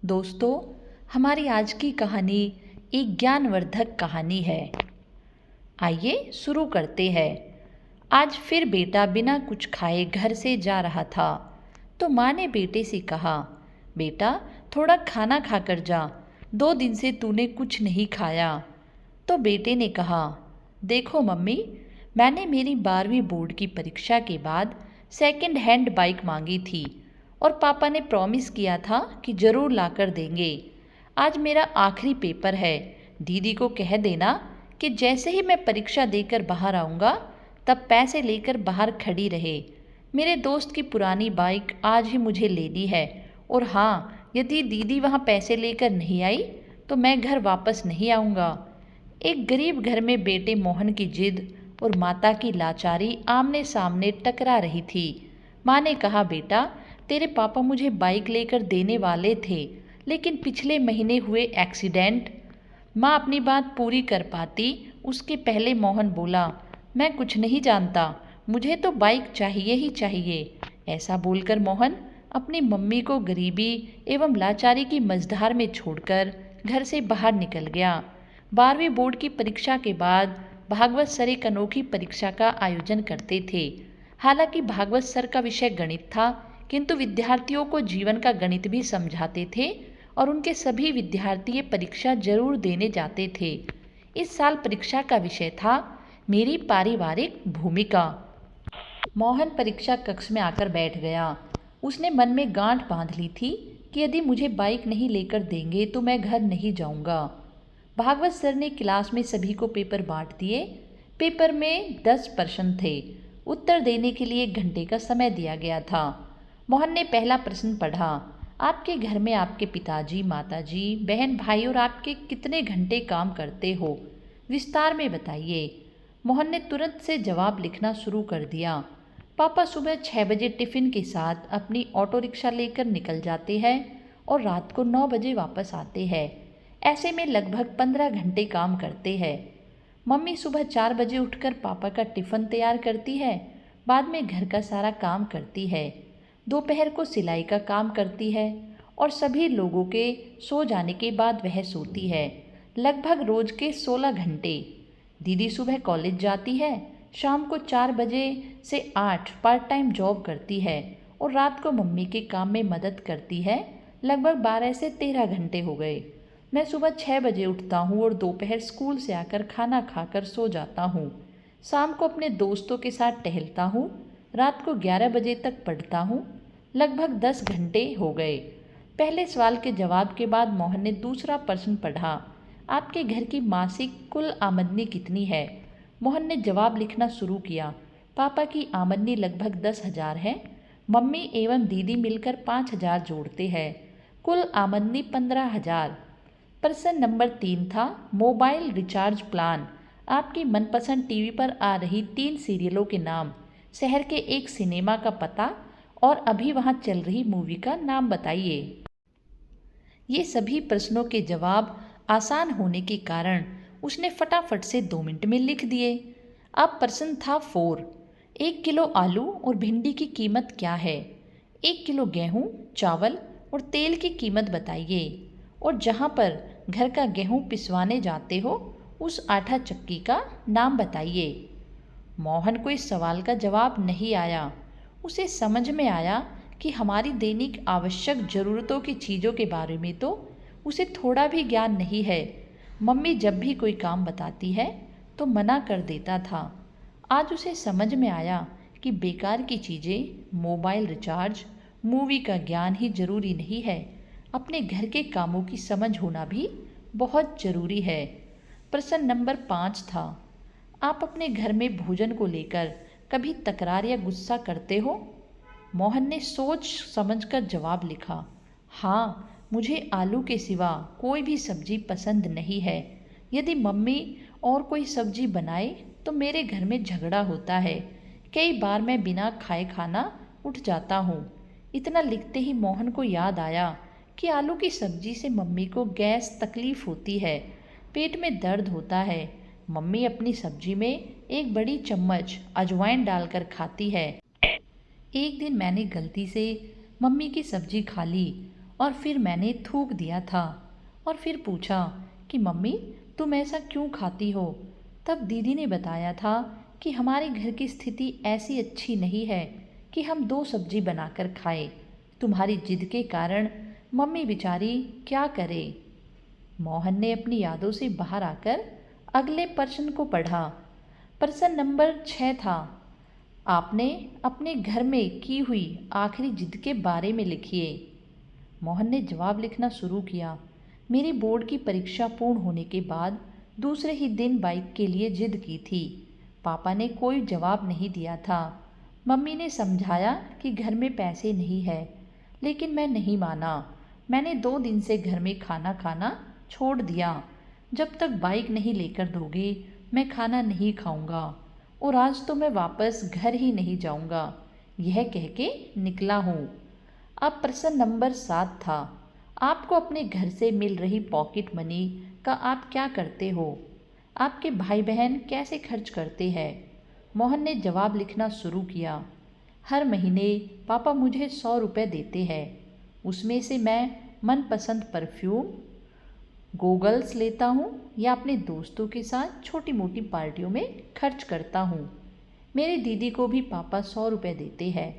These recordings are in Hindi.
दोस्तों, हमारी आज की कहानी एक ज्ञानवर्धक कहानी है। आइए शुरू करते हैं। आज फिर बेटा बिना कुछ खाए घर से जा रहा था, तो माँ ने बेटे से कहा, बेटा थोड़ा खाना खाकर जा, 2 दिन से तूने कुछ नहीं खाया। तो बेटे ने कहा, देखो मम्मी, मैंने मेरी 12वीं बोर्ड की परीक्षा के बाद सेकंड हैंड बाइक मांगी थी और पापा ने प्रॉमिस किया था कि ज़रूर लाकर देंगे। आज मेरा आखिरी पेपर है। दीदी को कह देना कि जैसे ही मैं परीक्षा देकर बाहर आऊँगा तब पैसे लेकर बाहर खड़ी रहे। मेरे दोस्त की पुरानी बाइक आज ही मुझे लेनी है, और हाँ, यदि दीदी वहाँ पैसे लेकर नहीं आई तो मैं घर वापस नहीं आऊँगा। एक गरीब घर में बेटे मोहन की जिद और माता की लाचारी आमने सामने टकरा रही थी। माँ ने कहा, बेटा तेरे पापा मुझे बाइक लेकर देने वाले थे, लेकिन पिछले महीने हुए एक्सीडेंट। माँ अपनी बात पूरी कर पाती उसके पहले मोहन बोला, मैं कुछ नहीं जानता, मुझे तो बाइक चाहिए ही चाहिए। ऐसा बोलकर मोहन अपनी मम्मी को गरीबी एवं लाचारी की मझधार में छोड़कर घर से बाहर निकल गया। 12वीं बोर्ड की परीक्षा के बाद भागवत सर एक अनोखी परीक्षा का आयोजन करते थे। हालांकि भागवत सर का विषय गणित था, किंतु विद्यार्थियों को जीवन का गणित भी समझाते थे और उनके सभी विद्यार्थी ये परीक्षा जरूर देने जाते थे। इस साल परीक्षा का विषय था मेरी पारिवारिक भूमिका। मोहन परीक्षा कक्ष में आकर बैठ गया। उसने मन में गांठ बांध ली थी कि यदि मुझे बाइक नहीं लेकर देंगे तो मैं घर नहीं जाऊंगा। भागवत सर ने क्लास में सभी को पेपर बांट दिए। पेपर में 10 प्रश्न थे। उत्तर देने के लिए 1 घंटे का समय दिया गया था। मोहन ने पहला प्रश्न पढ़ा, आपके घर में आपके पिताजी, माताजी, बहन, भाई और आपके कितने घंटे काम करते हो, विस्तार में बताइए। मोहन ने तुरंत से जवाब लिखना शुरू कर दिया। पापा सुबह 6 बजे टिफ़िन के साथ अपनी ऑटो रिक्शा लेकर निकल जाते हैं और रात को 9 बजे वापस आते हैं। ऐसे में लगभग 15 घंटे काम करते हैं। मम्मी सुबह 4 बजे उठकर पापा का टिफ़िन तैयार करती है, बाद में घर का सारा काम करती है, दोपहर को सिलाई का काम करती है और सभी लोगों के सो जाने के बाद वह सोती है। लगभग रोज के 16 घंटे। दीदी सुबह कॉलेज जाती है, शाम को 4 बजे से 8 पार्ट टाइम जॉब करती है और रात को मम्मी के काम में मदद करती है। लगभग 12 से 13 घंटे हो गए। मैं सुबह 6 बजे उठता हूँ और दोपहर स्कूल से आकर खाना खाकर सो जाता हूँ। शाम को अपने दोस्तों के साथ टहलता हूँ। रात को 11 बजे तक पढ़ता हूँ। लगभग 10 घंटे हो गए। पहले सवाल के जवाब के बाद मोहन ने दूसरा प्रश्न पढ़ा, आपके घर की मासिक कुल आमदनी कितनी है। मोहन ने जवाब लिखना शुरू किया। पापा की आमदनी लगभग 10,000 है। मम्मी एवं दीदी मिलकर 5,000 जोड़ते हैं। कुल आमदनी 15,000। प्रश्न नंबर 3 था, मोबाइल रिचार्ज प्लान। आपकी मनपसंद टीवी पर आ रही 3 सीरियलों के नाम, शहर के एक सिनेमा का पता और अभी वहाँ चल रही मूवी का नाम बताइए। ये सभी प्रश्नों के जवाब आसान होने के कारण उसने फटाफट से 2 मिनट में लिख दिए। अब प्रश्न था 4, 1 किलो आलू और भिंडी की कीमत क्या है। 1 किलो गेहूँ, चावल और तेल की कीमत बताइए, और जहाँ पर घर का गेहूँ पिसवाने जाते हो उस आटा चक्की का नाम बताइए। मोहन को इस सवाल का जवाब नहीं आया। उसे समझ में आया कि हमारी दैनिक आवश्यक ज़रूरतों की चीज़ों के बारे में तो उसे थोड़ा भी ज्ञान नहीं है। मम्मी जब भी कोई काम बताती है तो मना कर देता था। आज उसे समझ में आया कि बेकार की चीज़ें, मोबाइल रिचार्ज, मूवी का ज्ञान ही ज़रूरी नहीं है, अपने घर के कामों की समझ होना भी बहुत ज़रूरी है। प्रश्न नंबर 5 था, आप अपने घर में भोजन को लेकर कभी तकरार या गुस्सा करते हो। मोहन ने सोच समझकर जवाब लिखा, हाँ, मुझे आलू के सिवा कोई भी सब्जी पसंद नहीं है। यदि मम्मी और कोई सब्जी बनाए तो मेरे घर में झगड़ा होता है। कई बार मैं बिना खाए खाना उठ जाता हूँ। इतना लिखते ही मोहन को याद आया कि आलू की सब्जी से मम्मी को गैस तकलीफ होती है, पेट में दर्द होता है। मम्मी अपनी सब्जी में एक बड़ी चम्मच अजवाइन डालकर खाती है। एक दिन मैंने गलती से मम्मी की सब्जी खा ली और फिर मैंने थूक दिया था और फिर पूछा कि मम्मी तुम ऐसा क्यों खाती हो। तब दीदी ने बताया था कि हमारे घर की स्थिति ऐसी अच्छी नहीं है कि हम दो सब्जी बनाकर खाएं। तुम्हारी जिद के कारण मम्मी बेचारी क्या करे। मोहन ने अपनी यादों से बाहर आकर अगले प्रश्न को पढ़ा। प्रश्न नंबर 6 था, आपने अपने घर में की हुई आखिरी जिद के बारे में लिखिए। मोहन ने जवाब लिखना शुरू किया। मेरी बोर्ड की परीक्षा पूर्ण होने के बाद दूसरे ही दिन बाइक के लिए जिद की थी। पापा ने कोई जवाब नहीं दिया था। मम्मी ने समझाया कि घर में पैसे नहीं है, लेकिन मैं नहीं माना। मैंने 2 दिन से घर में खाना खाना छोड़ दिया। जब तक बाइक नहीं लेकर दोगे मैं खाना नहीं खाऊंगा और आज तो मैं वापस घर ही नहीं जाऊंगा, यह कह के निकला हूँ। अब प्रश्न नंबर 7 था, आपको अपने घर से मिल रही पॉकेट मनी का आप क्या करते हो? आपके भाई बहन कैसे खर्च करते हैं? मोहन ने जवाब लिखना शुरू किया। हर महीने पापा मुझे 100 रुपये देते हैं। उसमें से मैं मनपसंद परफ्यूम, गॉगल्स लेता हूँ या अपने दोस्तों के साथ छोटी मोटी पार्टियों में खर्च करता हूँ। मेरी दीदी को भी पापा 100 रुपये देते हैं।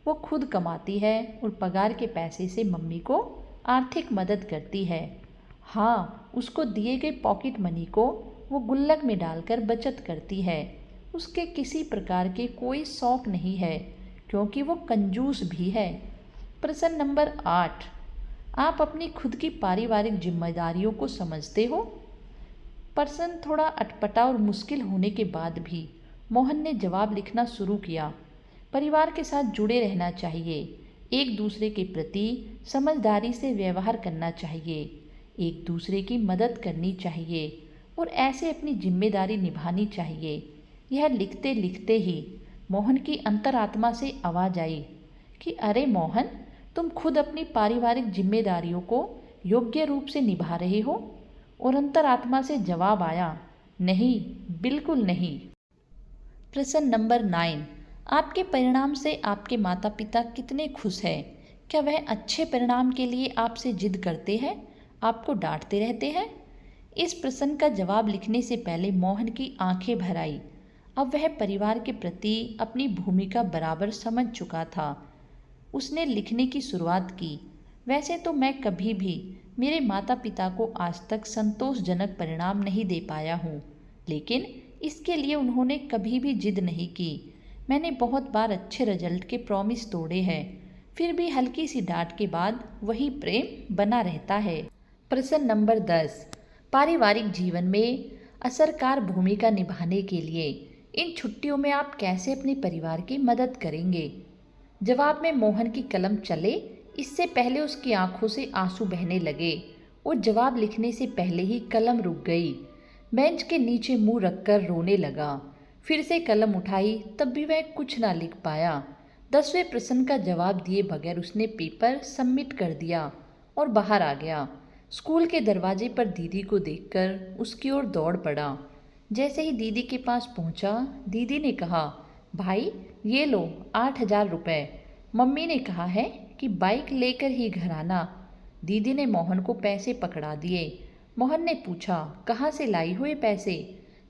वो खुद कमाती है और पगार के पैसे से मम्मी को आर्थिक मदद करती है। हाँ, उसको दिए गए पॉकेट मनी को वो गुल्लक में डालकर बचत करती है। उसके किसी प्रकार के कोई शौक नहीं है क्योंकि वो कंजूस भी है। प्रश्न नंबर 8, आप अपनी खुद की पारिवारिक जिम्मेदारियों को समझते हो? प्रश्न थोड़ा अटपटा और मुश्किल होने के बाद भी मोहन ने जवाब लिखना शुरू किया। परिवार के साथ जुड़े रहना चाहिए, एक दूसरे के प्रति समझदारी से व्यवहार करना चाहिए, एक दूसरे की मदद करनी चाहिए और ऐसे अपनी जिम्मेदारी निभानी चाहिए। यह लिखते लिखते ही मोहन की अंतरात्मा से आवाज़ आई कि अरे मोहन, तुम खुद अपनी पारिवारिक जिम्मेदारियों को योग्य रूप से निभा रहे हो। और अंतरात्मा से जवाब आया, नहीं, बिल्कुल नहीं। प्रश्न नंबर 9, आपके परिणाम से आपके माता पिता कितने खुश हैं? क्या वह अच्छे परिणाम के लिए आपसे जिद करते हैं, आपको डांटते रहते हैं? इस प्रश्न का जवाब लिखने से पहले मोहन की आंखें भर आई। अब वह परिवार के प्रति अपनी भूमिका बराबर समझ चुका था। उसने लिखने की शुरुआत की। वैसे तो मैं कभी भी मेरे माता पिता को आज तक संतोषजनक परिणाम नहीं दे पाया हूँ, लेकिन इसके लिए उन्होंने कभी भी जिद नहीं की। मैंने बहुत बार अच्छे रिजल्ट के प्रॉमिस तोड़े हैं, फिर भी हल्की सी डांट के बाद वही प्रेम बना रहता है। प्रश्न नंबर 10, पारिवारिक जीवन में असरकार भूमिका निभाने के लिए इन छुट्टियों में आप कैसे अपने परिवार की मदद करेंगे? जवाब में मोहन की कलम चले इससे पहले उसकी आंखों से आंसू बहने लगे और जवाब लिखने से पहले ही कलम रुक गई। बेंच के नीचे मुंह रखकर रोने लगा। फिर से कलम उठाई तब भी वह कुछ ना लिख पाया। 10वें प्रश्न का जवाब दिए बगैर उसने पेपर सबमिट कर दिया और बाहर आ गया। स्कूल के दरवाजे पर दीदी को देखकर उसकी ओर दौड़ पड़ा। जैसे ही दीदी के पास पहुंचा, दीदी ने कहा, भाई ये लो 8,000 रुपये। मम्मी ने कहा है कि बाइक लेकर ही घर आना। दीदी ने मोहन को पैसे पकड़ा दिए। मोहन ने पूछा, कहाँ से लाई हो ये पैसे?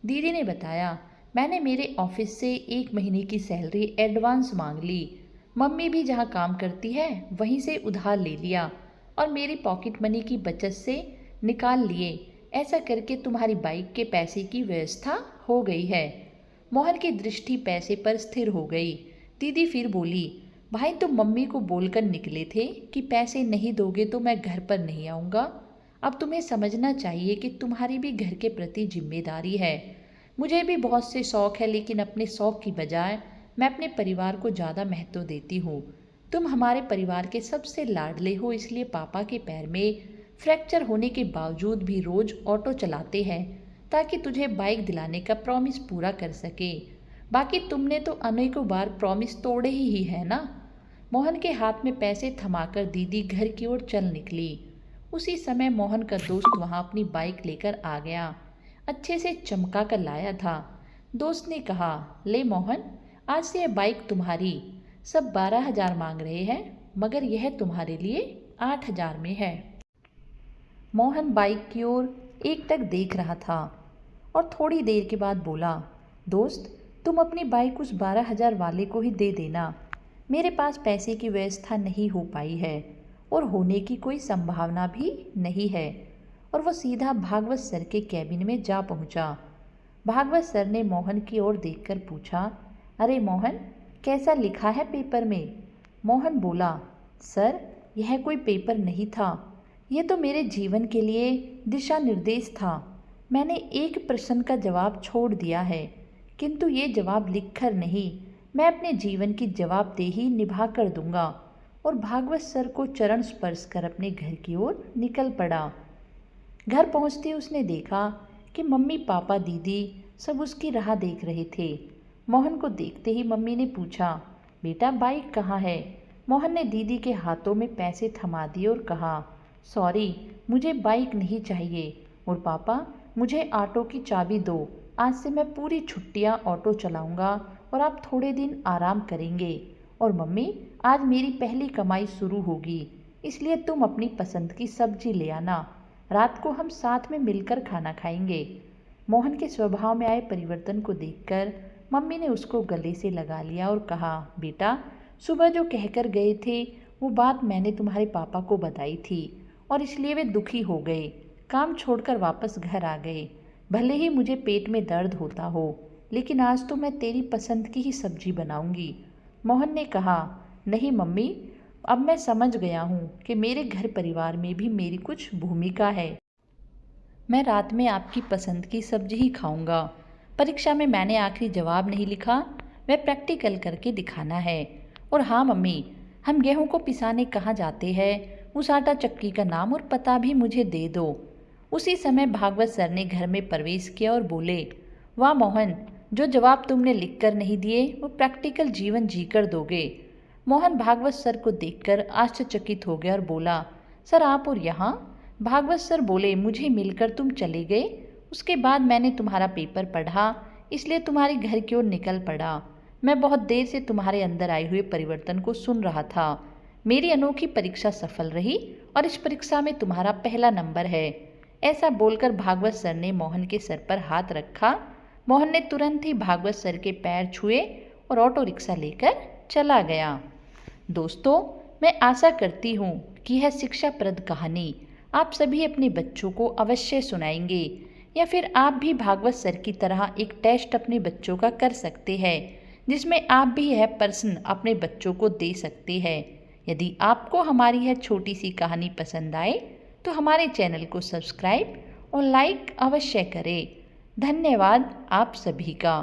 दीदी ने बताया, मैंने मेरे ऑफिस से 1 महीने की सैलरी एडवांस मांग ली। मम्मी भी जहाँ काम करती है वहीं से उधार ले लिया और मेरी पॉकेट मनी की बचत से निकाल लिए। ऐसा करके तुम्हारी बाइक के पैसे की व्यवस्था हो गई है। मोहन की दृष्टि पैसे पर स्थिर हो गई। दीदी फिर बोली, भाई तुम मम्मी को बोलकर निकले थे कि पैसे नहीं दोगे तो मैं घर पर नहीं आऊँगा। अब तुम्हें समझना चाहिए कि तुम्हारी भी घर के प्रति जिम्मेदारी है। मुझे भी बहुत से शौक़ है, लेकिन अपने शौक़ की बजाय मैं अपने परिवार को ज़्यादा महत्व देती हूँ। तुम हमारे परिवार के सबसे लाडले हो, इसलिए पापा के पैर में फ्रैक्चर होने के बावजूद भी रोज़ ऑटो चलाते हैं ताकि तुझे बाइक दिलाने का प्रॉमिस पूरा कर सके। बाकी तुमने तो अनेकों बार प्रॉमिस तोड़े ही है ना। मोहन के हाथ में पैसे थमाकर दीदी घर की ओर चल निकली। उसी समय मोहन का दोस्त वहां अपनी बाइक लेकर आ गया। अच्छे से चमका कर लाया था। दोस्त ने कहा, ले मोहन, आज से यह बाइक तुम्हारी। सब 12,000 मांग रहे हैं, मगर यह तुम्हारे लिए 8,000 में है। मोहन बाइक की ओर एकटक देख रहा था और थोड़ी देर के बाद बोला, दोस्त तुम अपनी बाइक उस 12,000 वाले को ही दे देना। मेरे पास पैसे की व्यवस्था नहीं हो पाई है और होने की कोई संभावना भी नहीं है। और वो सीधा भागवत सर के कैबिन में जा पहुंचा। भागवत सर ने मोहन की ओर देखकर पूछा, अरे मोहन, कैसा लिखा है पेपर में? मोहन बोला, सर यह कोई पेपर नहीं था, यह तो मेरे जीवन के लिए दिशा निर्देश था। मैंने एक प्रश्न का जवाब छोड़ दिया है, किंतु ये जवाब लिखकर नहीं, मैं अपने जीवन की जवाबदेही निभा कर दूंगा। और भागवत सर को चरण स्पर्श कर अपने घर की ओर निकल पड़ा। घर पहुंचते उसने देखा कि मम्मी पापा दीदी सब उसकी राह देख रहे थे। मोहन को देखते ही मम्मी ने पूछा, बेटा बाइक कहाँ है? मोहन ने दीदी के हाथों में पैसे थमा दिए और कहा, सॉरी मुझे बाइक नहीं चाहिए। और पापा मुझे ऑटो की चाबी दो, आज से मैं पूरी छुट्टियां ऑटो चलाऊंगा और आप थोड़े दिन आराम करेंगे। और मम्मी आज मेरी पहली कमाई शुरू होगी, इसलिए तुम अपनी पसंद की सब्जी ले आना, रात को हम साथ में मिलकर खाना खाएंगे। मोहन के स्वभाव में आए परिवर्तन को देखकर मम्मी ने उसको गले से लगा लिया और कहा, बेटा सुबह जो कहकर गए थे वो बात मैंने तुम्हारे पापा को बताई थी और इसलिए वे दुखी हो गए, काम छोड़कर वापस घर आ गए। भले ही मुझे पेट में दर्द होता हो, लेकिन आज तो मैं तेरी पसंद की ही सब्जी बनाऊंगी। मोहन ने कहा, नहीं मम्मी, अब मैं समझ गया हूँ कि मेरे घर परिवार में भी मेरी कुछ भूमिका है। मैं रात में आपकी पसंद की सब्जी ही खाऊंगा। परीक्षा में मैंने आखिरी जवाब नहीं लिखा, वह प्रैक्टिकल करके दिखाना है। और हाँ मम्मी, हम गेहूं को पिसाने कहाँ जाते हैं, उस आटा चक्की का नाम और पता भी मुझे दे दो। उसी समय भागवत सर ने घर में प्रवेश किया और बोले, वाह मोहन, जो जवाब तुमने लिखकर नहीं दिए वो प्रैक्टिकल जीवन जीकर दोगे। मोहन भागवत सर को देखकर आश्चर्यचकित हो गया और बोला, सर आप और यहाँ? भागवत सर बोले, मुझे मिलकर तुम चले गए, उसके बाद मैंने तुम्हारा पेपर पढ़ा, इसलिए तुम्हारे घर की ओर निकल पड़ा। मैं बहुत देर से तुम्हारे अंदर आए हुए परिवर्तन को सुन रहा था। मेरी अनोखी परीक्षा सफल रही और इस परीक्षा में तुम्हारा पहला नंबर है। ऐसा बोलकर भागवत सर ने मोहन के सर पर हाथ रखा। मोहन ने तुरंत ही भागवत सर के पैर छुए और ऑटो रिक्शा लेकर चला गया। दोस्तों, मैं आशा करती हूँ कि यह शिक्षाप्रद कहानी आप सभी अपने बच्चों को अवश्य सुनाएंगे, या फिर आप भी भागवत सर की तरह एक टेस्ट अपने बच्चों का कर सकते हैं, जिसमें आप भी यह प्रश्न अपने बच्चों को दे सकते हैं। यदि आपको हमारी यह छोटी सी कहानी पसंद आए तो हमारे चैनल को सब्सक्राइब और लाइक अवश्य करें। धन्यवाद आप सभी का।